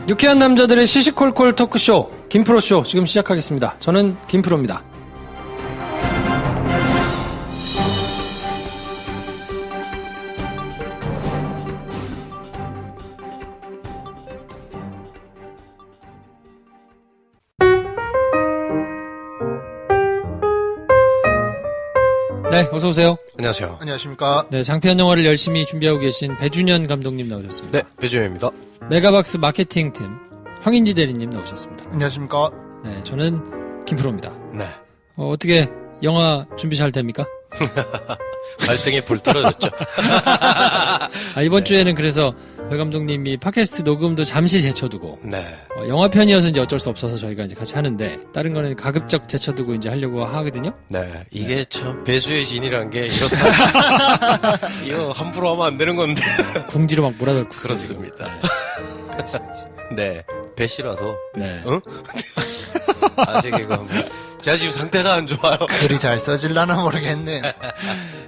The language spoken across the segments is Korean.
유쾌한 남자들의 시시콜콜 토크쇼 김프로쇼 지금 시작하겠습니다. 저는 김프로입니다. 네, 어서 오세요. 안녕하세요. 안녕하십니까. 네, 장편 영화를 열심히 준비하고 계신 배준현 감독님 나오셨습니다. 네, 배준현입니다. 메가박스 마케팅팀 황인지 대리님 나오셨습니다. 안녕하십니까. 네, 저는 김프로입니다. 네. 어떻게 영화 준비 잘 됩니까? 발등에 불 떨어졌죠. 이번 주에는 그래서 배 감독님이 팟캐스트 녹음도 잠시 제쳐두고 네. 영화편이어서 이제 어쩔 수 없어서 저희가 이제 같이 하는데 다른 거는 가급적 제쳐두고 이제 하려고 하거든요. 네. 이게 참 배수의 진이란 게 이렇다. 이거 함부로 하면 안 되는 건데. 궁지로 막 몰아넣고 있어요, 그렇습니다. 네. 배씨라서. 네. 응? 아직 이거 한번. 제가 지금 상태가 안 좋아요. 글이 잘 써질라나 모르겠네.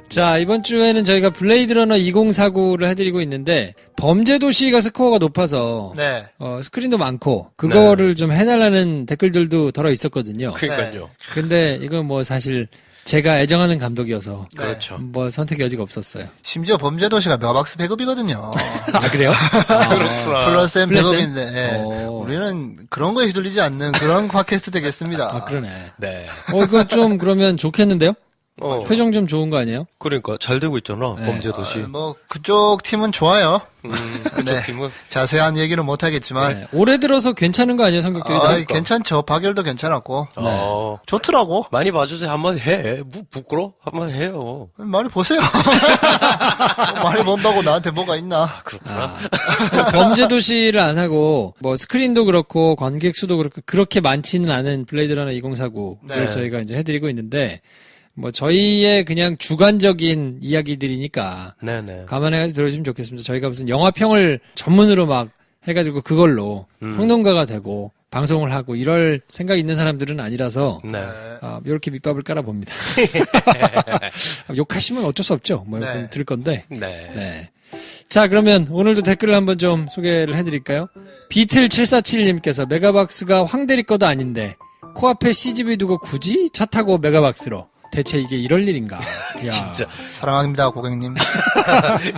자, 이번 주에는 저희가 블레이드 러너 2049를 해드리고 있는데 범죄도시가 스코어가 높아서 네. 스크린도 많고 그거를 좀 해달라는 댓글들도 덜어 있었거든요. 그러니까요. 근데 이건 뭐 사실 제가 애정하는 감독이어서 네. 그렇죠. 뭐 선택의 여지가 없었어요. 심지어 범죄도시가 메가박스 배급이거든요. 아, 그래요? 그렇구나. 플러스 앤 플러스 앤? 배급인데 예. 오. 우리는 그런 거에 휘둘리지 않는 그런 팟캐스트 되겠습니다. 아, 그러네. 네. 이거 좀 그러면 좋겠는데요? 표정 좀 좋은 거 아니에요? 그러니까 잘 되고 있잖아. 네. 범죄도시. 뭐 그쪽 팀은 좋아요. 그쪽 네. 팀은. 자세한 얘기는 못 하겠지만 네. 올해 들어서 괜찮은 거 아니에요, 성격들이? 다? 괜찮죠. 박열도 괜찮았고 좋더라고. 많이 봐주세요. 한번 해. 부끄러? 한번 해요. 많이 보세요. 많이 본다고 나한테 뭐가 있나? 그렇구나. 범죄도시를 안 하고 뭐 스크린도 그렇고 관객 수도 그렇고 그렇게 많지는 않은 블레이드 러너 2049를 네. 저희가 이제 해드리고 있는데 뭐 저희의 그냥 주관적인 이야기들이니까 네네. 감안해가지고 들어주시면 좋겠습니다. 저희가 무슨 영화평을 전문으로 막 해가지고 그걸로 평론가가 되고 방송을 하고 이럴 생각 있는 사람들은 아니라서 네. 이렇게 밑밥을 깔아봅니다. 욕하시면 어쩔 수 없죠. 뭐 네. 들을 건데. 네. 네. 자, 그러면 오늘도 댓글을 한번 좀 소개를 해드릴까요? 비틀747님께서 메가박스가 황대리 거도 아닌데 코앞에 CGV 두고 굳이 차 타고 메가박스로. 대체 이게 이럴 일인가? 야. 진짜. 사랑합니다, 고객님.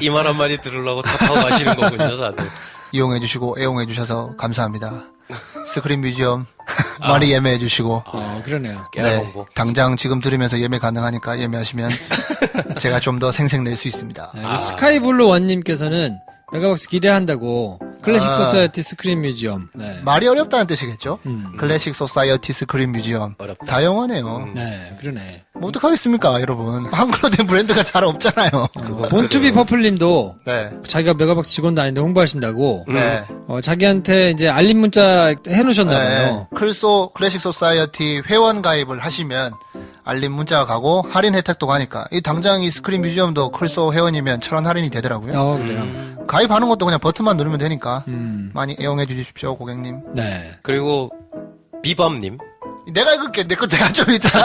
이 말 한마디 들으려고 차 타고 가시는 거군요, 다들. 이용해주시고 애용해주셔서 감사합니다. 스크린 뮤지엄 많이 예매해주시고 그러네요. 깨알 홍보. 당장 지금 들으면서 예매 가능하니까 예매하시면 제가 좀 더 생색낼 수 있습니다. 네, 스카이블루 원님께서는 메가박스 기대한다고 클래식 소사이어티 스크린 뮤지엄. 네. 말이 어렵다는 뜻이겠죠? 음. 클래식 소사이어티 스크린 뮤지엄. 어렵다. 다 영어네요. 네, 그러네. 뭐 어떡하겠습니까, 여러분. 한글로 된 브랜드가 잘 없잖아요. 본투비 퍼플님도 네. 자기가 메가박스 직원도 아닌데 홍보하신다고 네. 자기한테 이제 알림 문자 해놓으셨나봐요. 클래식 소사이어티 회원 가입을 하시면 알림 문자가 가고 할인 혜택도 가니까 이 당장 이 스크린 뮤지엄도 클소 회원이면 1,000원 할인이 되더라고요. 그래요. 가입하는 것도 그냥 버튼만 누르면 되니까 음. 많이 애용해 주십시오, 고객님. 네. 그리고 비밤님. 내가 읽을게. 내 거 내가 좀 있잖아.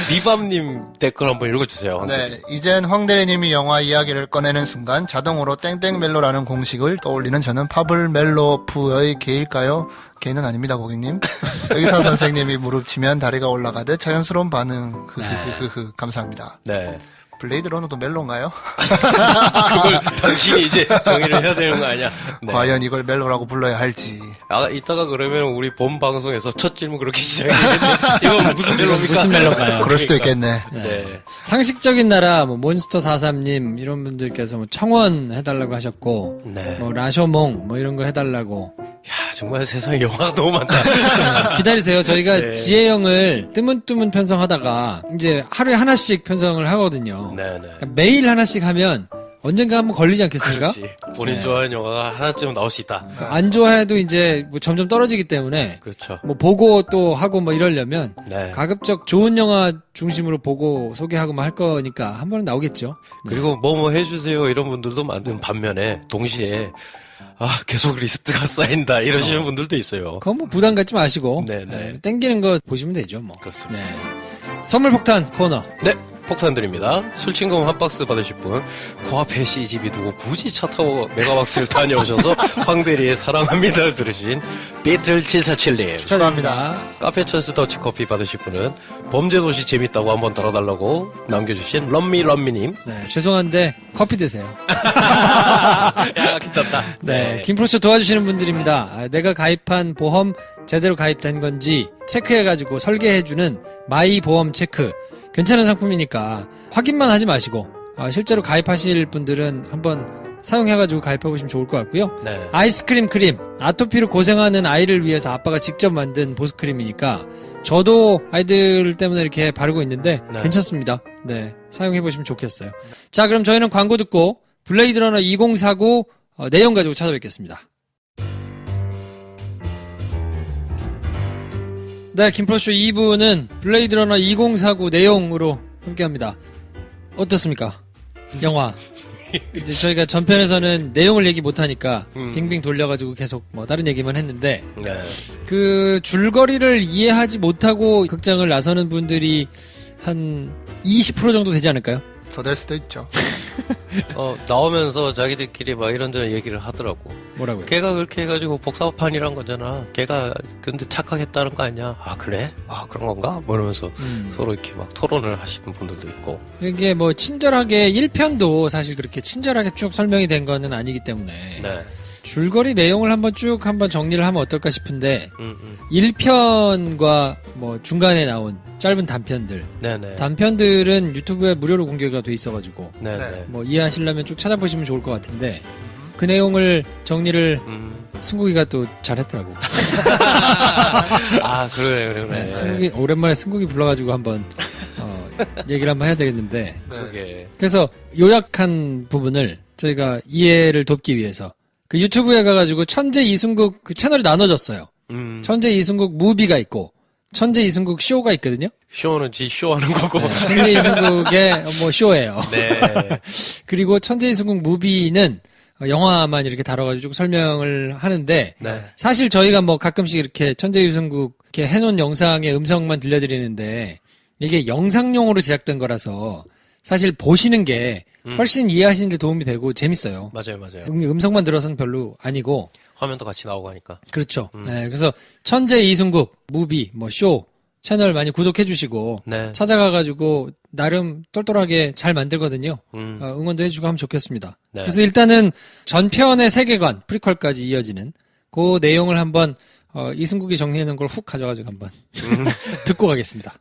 비밤님 댓글 한번 읽어주세요. 네, 이젠 황대리님이 영화 이야기를 꺼내는 순간 자동으로 땡땡멜로라는 공식을 떠올리는 저는 파블 멜로프의 개일까요? 개는 아닙니다, 고객님. 의사 선생님이 무릎치면 다리가 올라가듯 자연스러운 반응. 감사합니다. 네. 블레이드 러너도 멜로인가요? 그걸 당신이 이제 정의를 해야 되는 거 아니야? 네. 과연 이걸 멜로라고 불러야 할지. 이따가 그러면 우리 본 방송에서 첫 질문 그렇게 시작했는데 이건 무슨 멜로입니까? 무슨 멜로인가요? 그럴 수도 있겠네. 네. 상식적인 나라, 뭐, 몬스터 43님, 이런 분들께서 뭐, 청원 해달라고 하셨고, 네. 뭐, 라쇼몽, 뭐, 이런 거 해달라고. 야, 정말 세상에 영화가 너무 많다. 기다리세요. 저희가 네. 지혜형을 뜨문뜨문 편성하다가, 이제 하루에 하나씩 편성을 하거든요. 네네. 그러니까 매일 하나씩 하면, 언젠가 한번 걸리지 않겠습니까? 그렇지. 본인 네. 좋아하는 영화가 하나쯤 나올 수 있다. 안 좋아해도 이제 뭐 점점 떨어지기 때문에, 그렇죠. 뭐, 보고 또 하고 뭐 이러려면, 네. 가급적 좋은 영화 중심으로 보고 소개하고 뭐 할 거니까 한 번은 나오겠죠. 그리고 뭐 해주세요 이런 분들도 많은 반면에 동시에 계속 리스트가 쌓인다 이러시는 분들도 있어요. 그건 뭐 부담 갖지 마시고 네네. 네, 땡기는 거 보시면 되죠 뭐. 그렇습니다. 네. 선물 폭탄 코너. 네. 폭탄드립니다. 술친금 한 박스 받으실 분, 코앞에 CGV 두고 굳이 차 타고 메가박스를 다녀오셔서 황대리의 사랑합니다를 들으신 비틀747님. 축하합니다. 카페천스 더치커피 받으실 분은 범죄도시 재밌다고 한번 들어달라고 남겨주신 럼미님. 네, 죄송한데 커피 드세요. 야, 괜찮다. 네, 김프로쇼 도와주시는 분들입니다. 내가 가입한 보험 제대로 가입된 건지 체크해가지고 설계해주는 마이 보험 체크. 괜찮은 상품이니까 확인만 하지 마시고 실제로 가입하실 분들은 한번 사용해가지고 가입해보시면 좋을 것 같고요. 네. 아이스크림 크림, 아토피로 고생하는 아이를 위해서 아빠가 직접 만든 보습크림이니까 저도 아이들 때문에 이렇게 바르고 있는데 네. 괜찮습니다. 네, 사용해보시면 좋겠어요. 자, 그럼 저희는 광고 듣고 블레이드 러너 2049 내용 가지고 찾아뵙겠습니다. 네, 김프로쇼 2부는 블레이드 러너 2049 내용으로 함께합니다. 어떻습니까? 영화. 이제 저희가 전편에서는 내용을 얘기 못하니까 빙빙 돌려가지고 계속 뭐 다른 얘기만 했는데 네. 그 줄거리를 이해하지 못하고 극장을 나서는 분들이 한 20% 정도 되지 않을까요? 더 될 수도 있죠. 나오면서 자기들끼리 막 이런저런 얘기를 하더라고. 뭐라고요? 걔가 그렇게 해가지고 복사판이란 거잖아. 걔가 근데 착각했다는 거 아니야? 아, 그래? 아, 그런 건가? 뭐 이러면서 서로 이렇게 막 토론을 하시는 분들도 있고. 이게 뭐 친절하게 1편도 사실 그렇게 친절하게 쭉 설명이 된 거는 아니기 때문에 네. 줄거리 내용을 한번 정리를 하면 어떨까 싶은데 1편과 뭐 중간에 나온 짧은 단편들 네네. 단편들은 유튜브에 무료로 공개가 돼 있어가지고 네네. 뭐 이해하시려면 쭉 찾아보시면 좋을 것 같은데 그 내용을 정리를 승국이가 또 잘했더라고. 아, 그래. 네, 승국이 오랜만에 승국이 불러가지고 한번 얘기를 한번 해야 되겠는데 그게. 그래서 요약한 부분을 저희가 이해를 돕기 위해서 그 유튜브에 가가지고 천재 이승국 그 채널이 나눠졌어요. 천재 이승국 무비가 있고 천재 이승국 쇼가 있거든요. 쇼는 지 쇼하는 거고. 네, 천재 이승국의 뭐 쇼예요. 네. 그리고 천재 이승국 무비는 영화만 이렇게 다뤄가지고 설명을 하는데 네. 사실 저희가 뭐 가끔씩 이렇게 천재 이승국 이렇게 해놓은 영상의 음성만 들려드리는데 이게 영상용으로 제작된 거라서 사실 보시는 게 훨씬 이해하시는 데 도움이 되고 재밌어요. 맞아요. 음성만 들어서는 별로 아니고. 화면도 같이 나오고 하니까. 그렇죠. 네, 그래서 천재 이승국, 무비, 뭐 쇼 채널 많이 구독해 주시고 네. 찾아가가지고 나름 똘똘하게 잘 만들거든요. 응원도 해주고 하면 좋겠습니다. 네. 그래서 일단은 전편의 세계관, 프리퀄까지 이어지는 그 내용을 한번 이승국이 정리해놓은 걸 훅 가져가지고 한번 듣고 가겠습니다.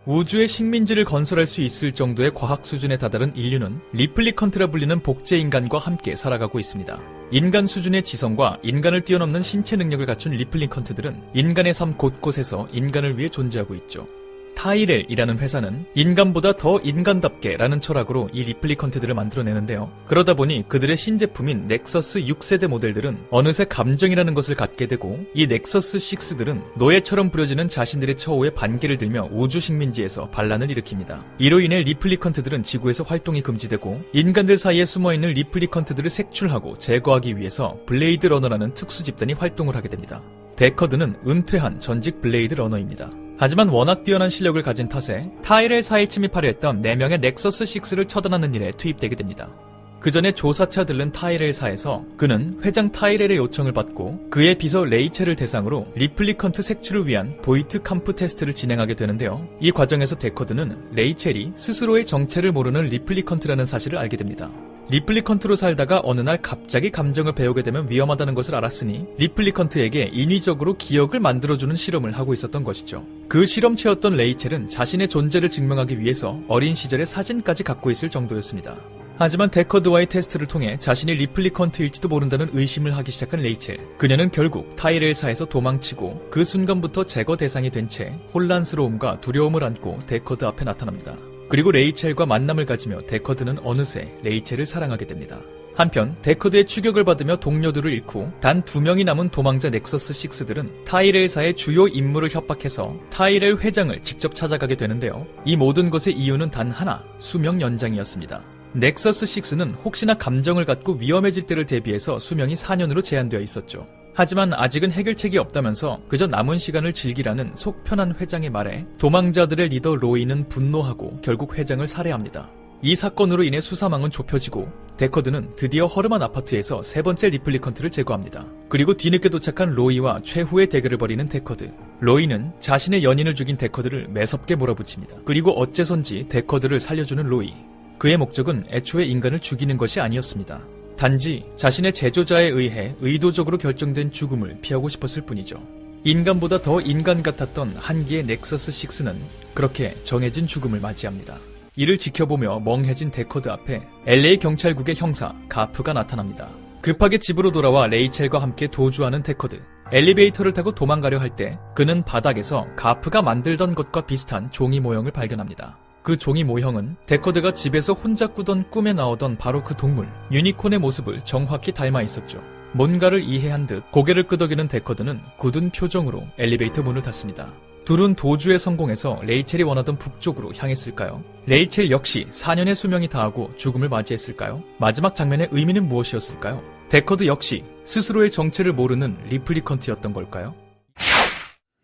우주의 식민지를 건설할 수 있을 정도의 과학 수준에 다다른 인류는 리플리컨트라 불리는 복제 인간과 함께 살아가고 있습니다. 인간 수준의 지성과 인간을 뛰어넘는 신체 능력을 갖춘 리플리컨트들은 인간의 삶 곳곳에서 인간을 위해 존재하고 있죠. 타이렐이라는 회사는 인간보다 더 인간답게 라는 철학으로 이 리플리컨트들을 만들어내는데요. 그러다 보니 그들의 신제품인 넥서스 6세대 모델들은 어느새 감정이라는 것을 갖게 되고 이 넥서스 6들은 노예처럼 부려지는 자신들의 처우에 반기를 들며 우주 식민지에서 반란을 일으킵니다. 이로 인해 리플리컨트들은 지구에서 활동이 금지되고 인간들 사이에 숨어있는 리플리컨트들을 색출하고 제거하기 위해서 블레이드 러너라는 특수 집단이 활동을 하게 됩니다. 데커드는 은퇴한 전직 블레이드 러너입니다. 하지만 워낙 뛰어난 실력을 가진 탓에 타이렐사에 침입하려 했던 4명의 넥서스 6를 처단하는 일에 투입되게 됩니다. 그 전에 조사차 들른 타이렐사에서 그는 회장 타이렐의 요청을 받고 그의 비서 레이첼을 대상으로 리플리컨트 색출을 위한 보이트 캄프 테스트를 진행하게 되는데요. 이 과정에서 데커드는 레이첼이 스스로의 정체를 모르는 리플리컨트라는 사실을 알게 됩니다. 리플리컨트로 살다가 어느 날 갑자기 감정을 배우게 되면 위험하다는 것을 알았으니 리플리컨트에게 인위적으로 기억을 만들어주는 실험을 하고 있었던 것이죠. 그 실험체였던 레이첼은 자신의 존재를 증명하기 위해서 어린 시절의 사진까지 갖고 있을 정도였습니다. 하지만 데커드와의 테스트를 통해 자신이 리플리컨트일지도 모른다는 의심을 하기 시작한 레이첼. 그녀는 결국 타이렐사에서 도망치고 그 순간부터 제거 대상이 된 채 혼란스러움과 두려움을 안고 데커드 앞에 나타납니다. 그리고 레이첼과 만남을 가지며 데커드는 어느새 레이첼을 사랑하게 됩니다. 한편 데커드의 추격을 받으며 동료들을 잃고 단 2명이 남은 도망자 넥서스 6들은 타이렐사의 주요 임무를 협박해서 타이렐 회장을 직접 찾아가게 되는데요. 이 모든 것의 이유는 단 하나, 수명 연장이었습니다. 넥서스 6는 혹시나 감정을 갖고 위험해질 때를 대비해서 수명이 4년으로 제한되어 있었죠. 하지만 아직은 해결책이 없다면서 그저 남은 시간을 즐기라는 속 편한 회장의 말에 도망자들의 리더 로이는 분노하고 결국 회장을 살해합니다. 이 사건으로 인해 수사망은 좁혀지고 데커드는 드디어 허름한 아파트에서 세 번째 리플리컨트를 제거합니다. 그리고 뒤늦게 도착한 로이와 최후의 대결을 벌이는 데커드. 로이는 자신의 연인을 죽인 데커드를 매섭게 몰아붙입니다. 그리고 어째선지 데커드를 살려주는 로이. 그의 목적은 애초에 인간을 죽이는 것이 아니었습니다. 단지 자신의 제조자에 의해 의도적으로 결정된 죽음을 피하고 싶었을 뿐이죠. 인간보다 더 인간 같았던 한기의 넥서스 6는 그렇게 정해진 죽음을 맞이합니다. 이를 지켜보며 멍해진 데커드 앞에 LA 경찰국의 형사 가프가 나타납니다. 급하게 집으로 돌아와 레이첼과 함께 도주하는 데커드. 엘리베이터를 타고 도망가려 할 때 그는 바닥에서 가프가 만들던 것과 비슷한 종이 모형을 발견합니다. 그 종이 모형은 데커드가 집에서 혼자 꾸던 꿈에 나오던 바로 그 동물 유니콘의 모습을 정확히 닮아 있었죠. 뭔가를 이해한 듯 고개를 끄덕이는 데커드는 굳은 표정으로 엘리베이터 문을 닫습니다. 둘은 도주에 성공해서 레이첼이 원하던 북쪽으로 향했을까요? 레이첼 역시 4년의 수명이 다하고 죽음을 맞이했을까요? 마지막 장면의 의미는 무엇이었을까요? 데커드 역시 스스로의 정체를 모르는 리플리컨트였던 걸까요?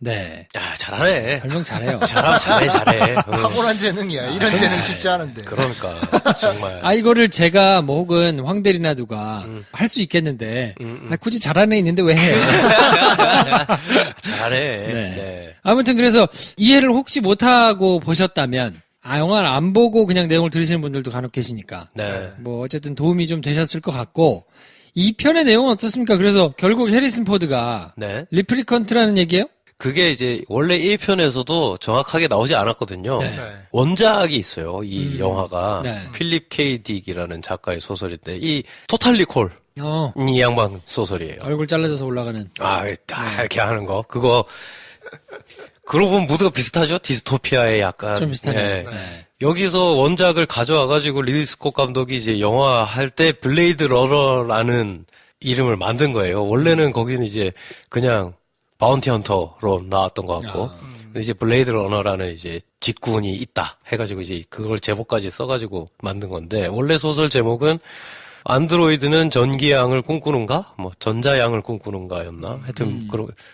네. 야, 잘하네. 설명 잘해요. 잘하면 잘해. 탁월한 재능이야. 이런 진짜 재능 잘해. 쉽지 않은데. 그러니까 정말. 아, 이거를 제가 뭐 혹은 황대리나 누가 할 수 있겠는데, 아, 굳이 잘하는 애 있는데 왜 해요? 잘하네. 네. 네. 아무튼 그래서 이해를 혹시 못하고 보셨다면, 아, 영화를 안 보고 그냥 내용을 들으시는 분들도 간혹 계시니까, 네. 뭐 어쨌든 도움이 좀 되셨을 것 같고, 이 편의 내용은 어떻습니까? 그래서 결국 해리슨 포드가 네. 리플리컨트라는 얘기예요? 그게 이제 원래 1편에서도 정확하게 나오지 않았거든요. 네. 원작이 있어요. 이 영화가 네. 필립 K. 딕이라는 작가의 소설인데 이 토탈 리콜 이 양반 소설이에요. 얼굴 잘라져서 올라가는. 아, 딱 이렇게 하는 거. 그거 그러고 보면 무드가 비슷하죠? 디스토피아의 약간. 좀 비슷하네. 예. 네. 여기서 원작을 가져와가지고 리들리 스콧 감독이 이제 영화 할 때 블레이드 러너라는 이름을 만든 거예요. 원래는 거기는 이제 그냥 바운티 헌터로 나왔던 것 같고, 근데 이제 블레이드 러너라는 이제 직군이 있다 해가지고 이제 그걸 제목까지 써가지고 만든 건데, 원래 소설 제목은 안드로이드는 전기양을 꿈꾸는가? 뭐, 전자양을 꿈꾸는가였나? 하여튼,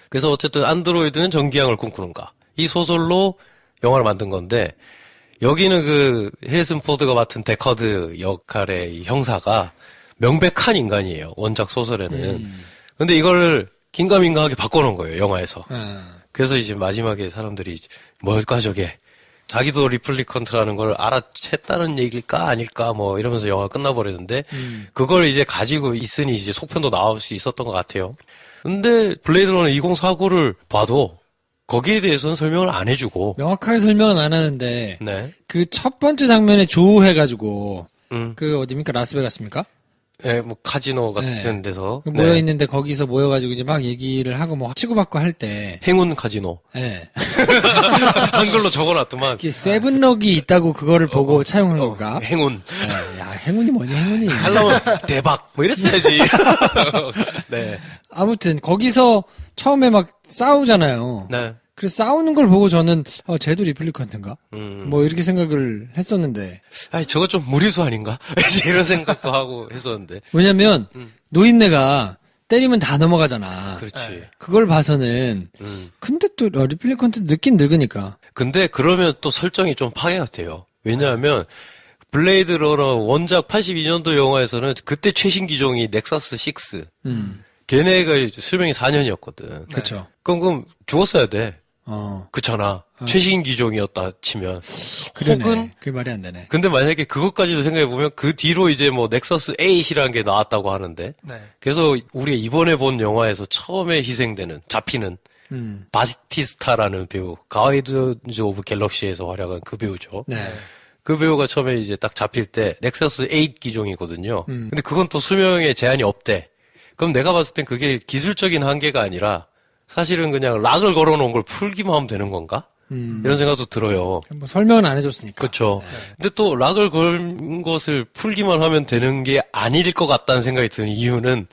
그래서 어쨌든 안드로이드는 전기양을 꿈꾸는가? 이 소설로 영화를 만든 건데, 여기는 그, 해리슨 포드가 맡은 데커드 역할의 이 형사가 명백한 인간이에요. 원작 소설에는. 근데 이걸 긴가민가하게 바꿔놓은 거예요, 영화에서. 그래서 이제 마지막에 사람들이, 뭘까, 저게? 자기도 리플리컨트라는 걸 알아챘다는 얘기일까 아닐까 뭐 이러면서 영화가 끝나버렸는데 그걸 이제 가지고 있으니 이제 속편도 나올 수 있었던 것 같아요. 근데 블레이드 러너 2049를 봐도 거기에 대해서는 설명을 안 해주고 명확하게 설명은 안 하는데, 네. 그 첫 번째 장면에 조우해가지고, 음. 그 어디입니까? 라스베가스입니까? 예, 뭐 카지노 같은 데서 네. 모여 있는데 거기서 모여가지고 이제 막 얘기를 하고 뭐 치고받고 할 때, 행운 카지노 예. 한글로 적어놨더만 이게 세븐럭이 있다고 그거를 보고 차용한 건가? 행운 예, 야, 행운이 뭐니, 행운이. 하려면 대박 뭐 이랬어야지. 네. 아무튼 거기서 처음에 막 싸우잖아요. 네. 그래서 싸우는 걸 보고 저는 쟤도 리플리컨트인가? 음. 뭐 이렇게 생각을 했었는데, 아니 저거 좀 무리수 아닌가? 이런 생각도 하고 했었는데. 왜냐면 노인네가 때리면 다 넘어가잖아. 그렇지. 그걸 봐서는 근데 또 리플리컨트 늦긴 늙으니까. 근데 그러면 또 설정이 좀 파괴가 돼요. 왜냐하면 블레이드 러너 원작 82년도 영화에서는 그때 최신 기종이 넥서스 6. 걔네가 이제 수명이 4년이었거든. 그렇죠. 그럼 죽었어야 돼. 어. 그렇잖아. 최신 기종이었다 치면. 그러네. 혹은 그게 말이 안 되네. 근데 만약에 그것까지도 생각해보면 그 뒤로 이제 뭐 넥서스 8이라는 게 나왔다고 하는데 네. 그래서 우리가 이번에 본 영화에서 처음에 희생되는 잡히는 바티스타라는 배우 가이드즈 오브 갤럭시에서 활약한 그 배우죠. 네. 그 배우가 처음에 이제 딱 잡힐 때 넥서스 8 기종이거든요. 근데 그건 또 수명에 제한이 없대. 그럼 내가 봤을 땐 그게 기술적인 한계가 아니라 사실은 그냥 락을 걸어놓은 걸 풀기만 하면 되는 건가? 이런 생각도 들어요. 뭐 설명은 안 해줬으니까. 그렇죠. 근데 또 락을 걸 것을 풀기만 하면 되는 게 아닐 것 같다는 생각이 드는 이유는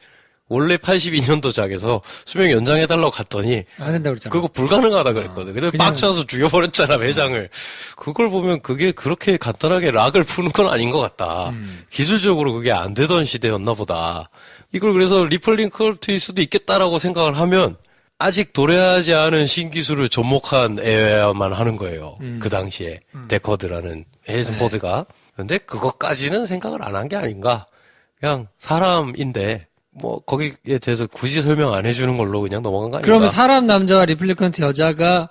원래 82년도작에서 수명 연장해달라고 갔더니 안 된다고 그랬잖아. 그거 불가능하다 그랬거든. 근데 그냥- 빡쳐서 죽여버렸잖아, 회장을. 그걸 보면 그게 그렇게 간단하게 락을 푸는 건 아닌 것 같다. 기술적으로 그게 안 되던 시대였나 보다. 이걸 그래서 리플링 컬트일 수도 있겠다라고 생각을 하면 아직 도래하지 않은 신기술을 접목한 애야만 하는 거예요. 그 당시에. 데커드라는 헤이슨 포드가. 근데 그것까지는 생각을 안 한 게 아닌가. 그냥 사람인데 뭐 거기에 대해서 굳이 설명 안 해주는 걸로 그냥 넘어간 거 아닌가. 그러면 사람 남자와 리플리컨트 여자가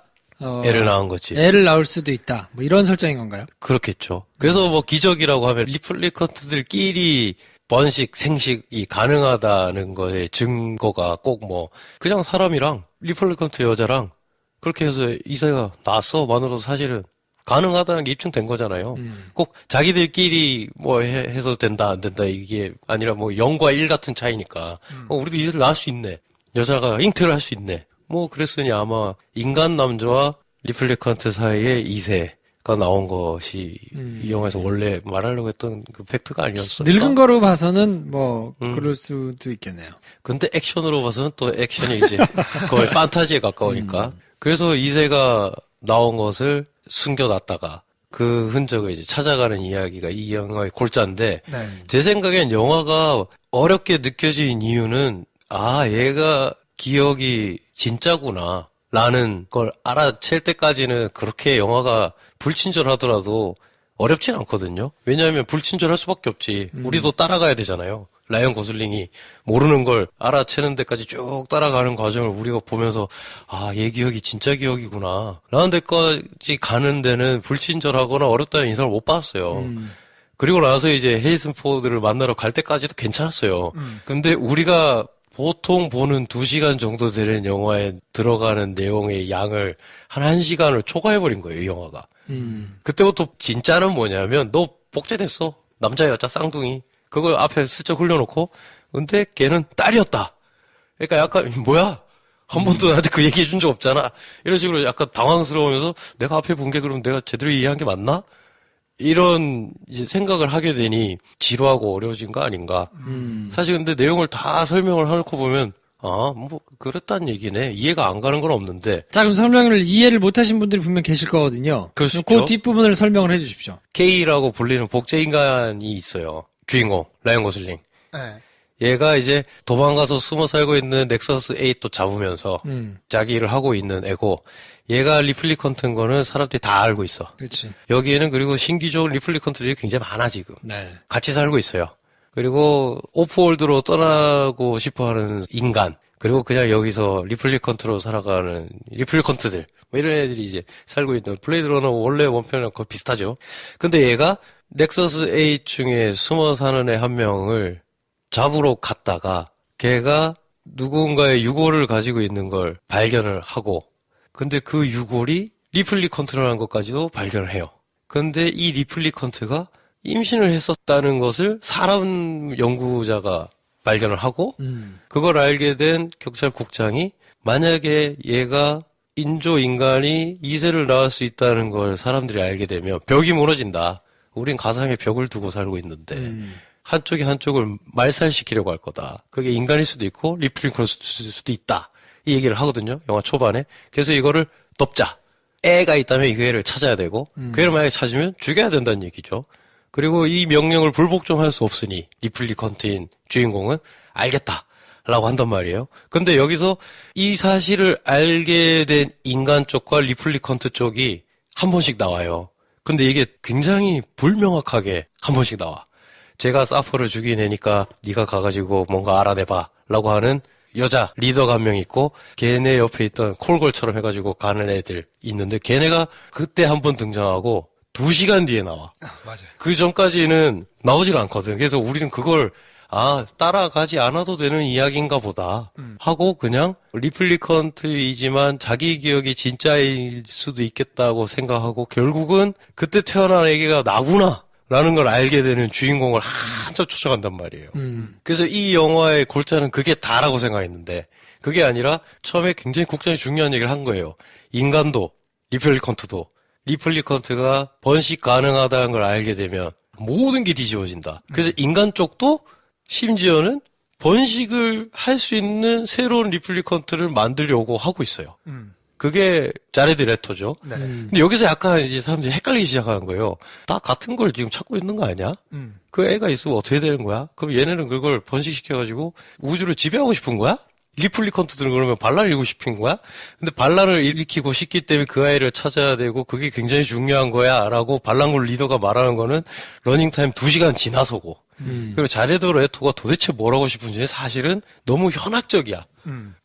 애를 낳은 거지. 애를 낳을 수도 있다. 뭐 이런 설정인 건가요? 그렇겠죠. 그래서 뭐 기적이라고 하면 리플리컨트들끼리 번식, 생식이 가능하다는 거에 증거가 꼭 뭐 그냥 사람이랑 리플리컨트 여자랑 그렇게 해서 이세가 낳았어만으로도 사실은 가능하다는 게 입증된 거잖아요. 꼭 자기들끼리 뭐 해서 된다 안 된다 이게 아니라 뭐 0과 1 같은 차이니까 우리도 이세를 낳을 수 있네. 여자가 잉태를 할 수 있네. 뭐 그랬으니 아마 인간 남자와 리플리컨트 사이에 이세가 나온 것이 이 영화에서 원래 말하려고 했던 그 팩트가 아니었어. 늙은 거로 봐서는 뭐 그럴 수도 있겠네요. 근데 액션으로 봐서는 또 액션이 이제 거의 판타지에 가까우니까. 그래서 이세가 나온 것을 숨겨놨다가 그 흔적을 이제 찾아가는 이야기가 이 영화의 골자인데 네. 제 생각엔 영화가 어렵게 느껴진 이유는 얘가 기억이 진짜구나 라는 걸 알아챌 때까지는 그렇게 영화가 불친절하더라도 어렵진 않거든요. 왜냐하면 불친절할 수밖에 없지. 우리도 따라가야 되잖아요. 라이언 고슬링이 모르는 걸 알아채는 데까지 쭉 따라가는 과정을 우리가 보면서 얘 기억이 진짜 기억이구나 라는 데까지 가는 데는 불친절하거나 어렵다는 인상을 못 받았어요. 그리고 나서 이제 헤이슨 포드를 만나러 갈 때까지도 괜찮았어요. 근데 우리가 보통 보는 2시간 정도 되는 영화에 들어가는 내용의 양을 한 1시간을 초과해버린 거예요, 이 영화가. 그때부터 진짜는 뭐냐면 너 복제됐어. 남자 여자 쌍둥이. 그걸 앞에 슬쩍 흘려놓고 근데 걔는 딸이었다. 그러니까 약간 뭐야? 한 번도 나한테 그 얘기 해준 적 없잖아. 이런 식으로 약간 당황스러우면서 내가 앞에 본 게 그럼 내가 제대로 이해한 게 맞나? 이런 이제 생각을 하게 되니 지루하고 어려워진 거 아닌가. 사실 근데 내용을 다 설명을 해놓고 보면 뭐 그랬단 얘기네. 이해가 안 가는 건 없는데 자, 그럼 설명을 이해를 못하신 분들이 분명 계실 거거든요. 그럴 수 그 있죠. 뒷부분을 설명을 해주십시오. K라고 불리는 복제 인간이 있어요. 주인공 라이언 고슬링. 네. 얘가 이제 도망가서 숨어 살고 있는 넥서스 8도 잡으면서 자기 일을 하고 있는 애고 얘가 리플리컨트인 거는 사람들이 다 알고 있어. 그렇지. 여기에는 그리고 신기적 리플리컨트들이 굉장히 많아 지금. 네. 같이 살고 있어요. 그리고 오프월드로 떠나고 싶어하는 인간 그리고 그냥 여기서 리플리컨트로 살아가는 리플리컨트들 뭐 이런 애들이 이제 살고 있는 블레이드 러너 원래 원편이랑 거의 비슷하죠. 근데 얘가 넥서스 8 중에 숨어 사는 애 한 명을 잡으러 갔다가 걔가 누군가의 유골을 가지고 있는 걸 발견을 하고 근데 그 유골이 리플리컨트라는 것까지도 발견을 해요. 근데 이 리플리컨트가 임신을 했었다는 것을 사람 연구자가 발견을 하고 그걸 알게 된 경찰국장이 만약에 얘가 인조인간이 2세를 낳을 수 있다는 걸 사람들이 알게 되면 벽이 무너진다. 우린 가상의 벽을 두고 살고 있는데 한쪽이 한쪽을 말살시키려고 할 거다. 그게 인간일 수도 있고 리플리컨트일 수도 있다. 이 얘기를 하거든요. 영화 초반에. 그래서 이거를 덮자. 애가 있다면 그 애를 찾아야 되고 그 애를 만약에 찾으면 죽여야 된다는 얘기죠. 그리고 이 명령을 불복종할 수 없으니 리플리컨트인 주인공은 알겠다라고 한단 말이에요. 근데 여기서 이 사실을 알게 된 인간 쪽과 리플리컨트 쪽이 한 번씩 나와요. 근데 이게 굉장히 불명확하게 한 번씩 나와. 제가 사퍼를 죽인 애니까 네가 가가지고 뭔가 알아내봐 라고 하는 여자 리더가 한 명 있고 걔네 옆에 있던 콜걸처럼 해가지고 가는 애들 있는데 걔네가 그때 한 번 등장하고 2시간 뒤에 나와. 맞아요. 그 전까지는 나오질 않거든. 그래서 우리는 그걸 따라가지 않아도 되는 이야기인가 보다 하고 그냥 리플리컨트이지만 자기 기억이 진짜일 수도 있겠다고 생각하고 결국은 그때 태어난 애기가 나구나 라는 걸 알게 되는 주인공을 한참 쫓아간단 말이에요. 그래서 이 영화의 골자는 그게 다라고 생각했는데 그게 아니라 처음에 굉장히 국장이 중요한 얘기를 한 거예요. 인간도 리플리컨트도 리플리컨트가 번식 가능하다는 걸 알게 되면 모든 게 뒤집어진다. 그래서 인간 쪽도 심지어는 번식을 할 수 있는 새로운 리플리컨트를 만들려고 하고 있어요. 그게 자레드 레토죠. 네. 근데 여기서 약간 이제 사람들이 헷갈리기 시작하는 거예요. 다 같은 걸 지금 찾고 있는 거 아니야? 그 애가 있으면 어떻게 되는 거야? 그럼 얘네는 그걸 번식시켜가지고 우주를 지배하고 싶은 거야? 리플리컨트들은 그러면 반란을 일으키고 싶은 거야? 근데 반란을 일으키고 싶기 때문에 그 아이를 찾아야 되고 그게 굉장히 중요한 거야 라고 반란군 리더가 말하는 거는 러닝타임 2시간 지나서고 그리고 자레드 레토가 도대체 뭘 하고 싶은지 사실은 너무 현학적이야.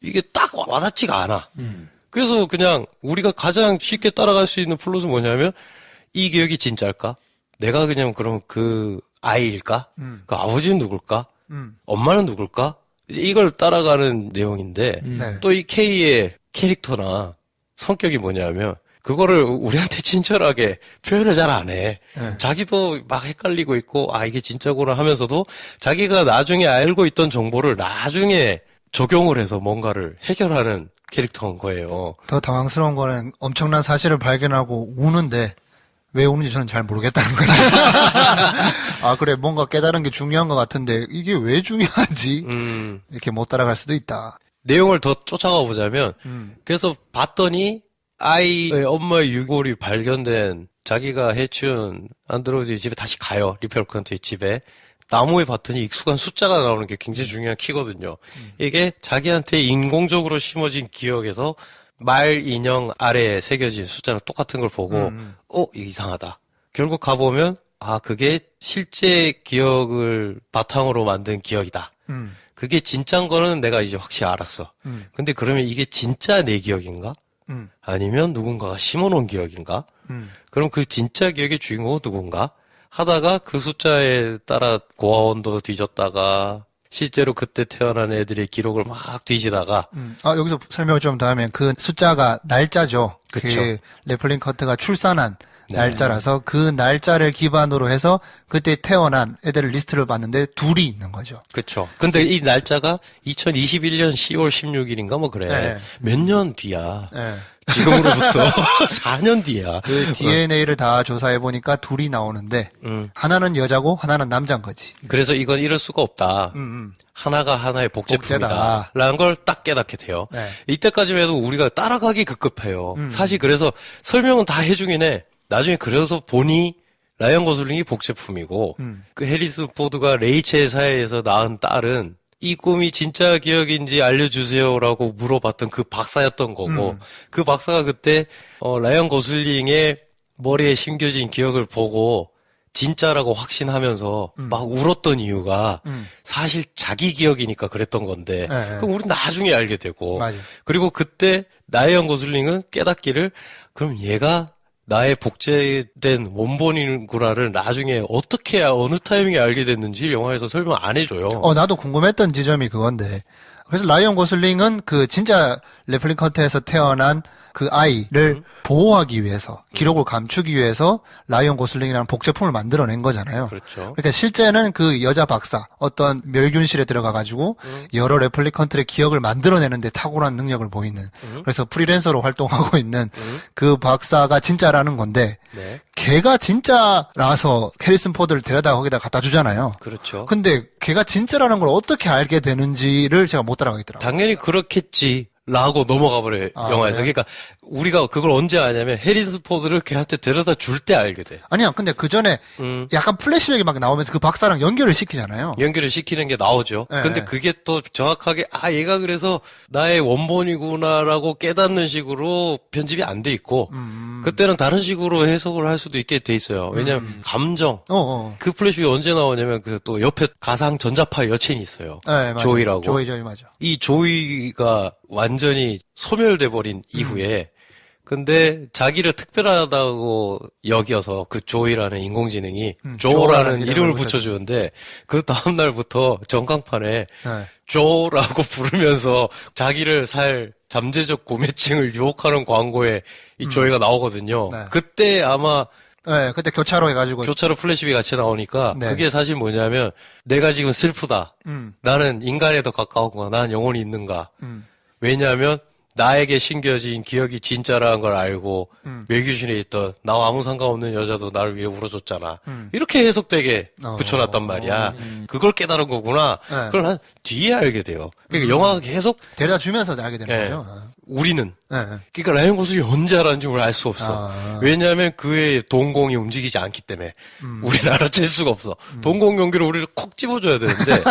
이게 딱 와닿지가 않아. 그래서 그냥 우리가 가장 쉽게 따라갈 수 있는 플롯은 뭐냐면 이 기억이 진짜일까? 내가 그냥 그럼 그 아이일까? 그 아버지는 누굴까? 엄마는 누굴까? 이제 이걸 따라가는 내용인데 네. 또 이 K의 캐릭터나 성격이 뭐냐면 그거를 우리한테 친절하게 표현을 잘 안 해. 네. 자기도 막 헷갈리고 있고 아 이게 진짜구나 하면서도 자기가 나중에 알고 있던 정보를 나중에 적용을 해서 뭔가를 해결하는 캐릭터인 거예요. 더 당황스러운 거는 엄청난 사실을 발견하고 우는데 왜 우는지 저는 잘 모르겠다는 거죠. 아 그래 뭔가 깨달은 게 중요한 것 같은데 이게 왜 중요하지? 이렇게 못 따라갈 수도 있다. 내용을 더 쫓아가 보자면 그래서 봤더니 아이의 엄마의 유골이 발견된 자기가 해치운 안드로이드 집에 다시 가요. 리플리컨트의 집에. 나무에 봤더니 익숙한 숫자가 나오는 게 굉장히 중요한 키거든요. 이게 자기한테 인공적으로 심어진 기억에서 말 인형 아래에 새겨진 숫자랑 똑같은 걸 보고 이거 이상하다. 결국 가보면 아 그게 실제 기억을 바탕으로 만든 기억이다. 그게 진짜인 거는 내가 이제 확실히 알았어. 근데 그러면 이게 진짜 내 기억인가? 아니면 누군가가 심어놓은 기억인가? 그럼 그 진짜 기억의 주인공은 누군가? 하다가 그 숫자에 따라 고아원도 뒤졌다가 실제로 그때 태어난 애들의 기록을 막 뒤지다가 아 여기서 설명을 좀 더 하면 그 숫자가 날짜죠. 그쵸. 그 레플링컨트가 출산한 날짜라서 그 날짜를 기반으로 해서 그때 태어난 애들 리스트를 봤는데 둘이 있는 거죠. 그쵸. 근데 이 날짜가 2021년 10월 16일인가 뭐 그래. 네. 몇 년 뒤야. 네. 지금으로부터 4년 뒤야. 그 DNA를 다 조사해 보니까 둘이 나오는데 하나는 여자고 하나는 남자인 거지. 그래서 이건 이럴 수가 없다. 하나가 하나의 복제다. 복제품이다. 라는 걸 딱 깨닫게 돼요. 네. 이때까지만 해도 우리가 따라가기 급급해요. 사실 그래서 설명은 다 해주긴 해. 나중에 그래서 보니 라이언 고슬링이 복제품이고 그 해리슨 포드가 레이첼 사이에서 낳은 딸은 이 꿈이 진짜 기억인지 알려주세요라고 물어봤던 그 박사였던 거고 그 박사가 그때 라이언 고슬링의 머리에 심겨진 기억을 보고 진짜라고 확신하면서 막 울었던 이유가 사실 자기 기억이니까 그랬던 건데 네. 그럼 우리 나중에 알게 되고 맞아. 그리고 그때 라이언 고슬링은 깨닫기를 그럼 얘가 나의 복제된 원본이구나를 나중에 어떻게 어느 타이밍에 알게 됐는지 영화에서 설명 안 해줘요. 나도 궁금했던 지점이 그건데. 그래서 라이언 고슬링은 그 진짜 레플리컨트에서 태어난 그 아이를 보호하기 위해서, 기록을 감추기 위해서 라이언 고슬링이라는 복제품을 만들어낸 거잖아요. 그렇죠. 그러니까 실제는 그 여자 박사, 어떤 멸균실에 들어가가지고 여러 레플리컨트의 기억을 만들어내는데 탁월한 능력을 보이는, 그래서 프리랜서로 활동하고 있는 그 박사가 진짜라는 건데, 네. 걔가 진짜라서 캐리슨 포드를 데려다 거기다 갖다 주잖아요. 그렇죠. 근데 걔가 진짜라는 걸 어떻게 알게 되는지를 제가 못 따라가겠더라고요. 당연히 그렇겠지. 라고 넘어가 버려요, 영화에서. 그래요? 그러니까, 우리가 그걸 언제 아냐면, 해리슨 포드를 걔한테 데려다 줄 때 알게 돼. 아니야, 근데 그 전에 약간 플래시백이 막 나오면서 그 박사랑 연결을 시키잖아요. 연결을 시키는 게 나오죠. 네. 근데 그게 또 정확하게, 얘가 그래서 나의 원본이구나라고 깨닫는 식으로 편집이 안 돼 있고, 그때는 다른 식으로 해석을 할 수도 있게 돼 있어요. 왜냐면, 감정. 그 플래시백이 언제 나오냐면, 그 또 옆에 가상 전자파 여친이 있어요. 네, 맞아요. 조이라고. 조이, 맞아. 이 조이가 완전히 소멸돼 버린 이후에 근데 자기를 특별하다고 여겨서 그 조이라는 인공지능이 조라는 이름을 붙여주는데 그 다음 날부터 전광판에 네. 조라고 부르면서 자기를 살 잠재적 구매층을 유혹하는 광고에 이 조이가 나오거든요. 네. 그때 아마 네, 그때 교차로 해가지고. 교차로 플래시백이 같이 나오니까 네. 그게 사실 뭐냐면 내가 지금 슬프다. 음. 나는 인간에 더 가까운가? 난 영혼이 있는가? 왜냐하면 나에게 심겨진 기억이 진짜라는 걸 알고 멜기준에 있던 나와 아무 상관없는 여자도 나를 위해 울어줬잖아. 이렇게 해석되게 붙여놨단 말이야. 그걸 깨달은 거구나. 네. 그걸 난 뒤에 알게 돼요. 그러니까 영화가 계속 데려다 주면서 알게 되는 네. 거죠. 우리는 네. 그러니까 라이언 고슬링이 언제 알았는지 우리는 알 수 없어. 아. 왜냐하면 그의 동공이 움직이지 않기 때문에 우리는 알아챌 수가 없어. 동공 연기를 우리를 콕 집어줘야 되는데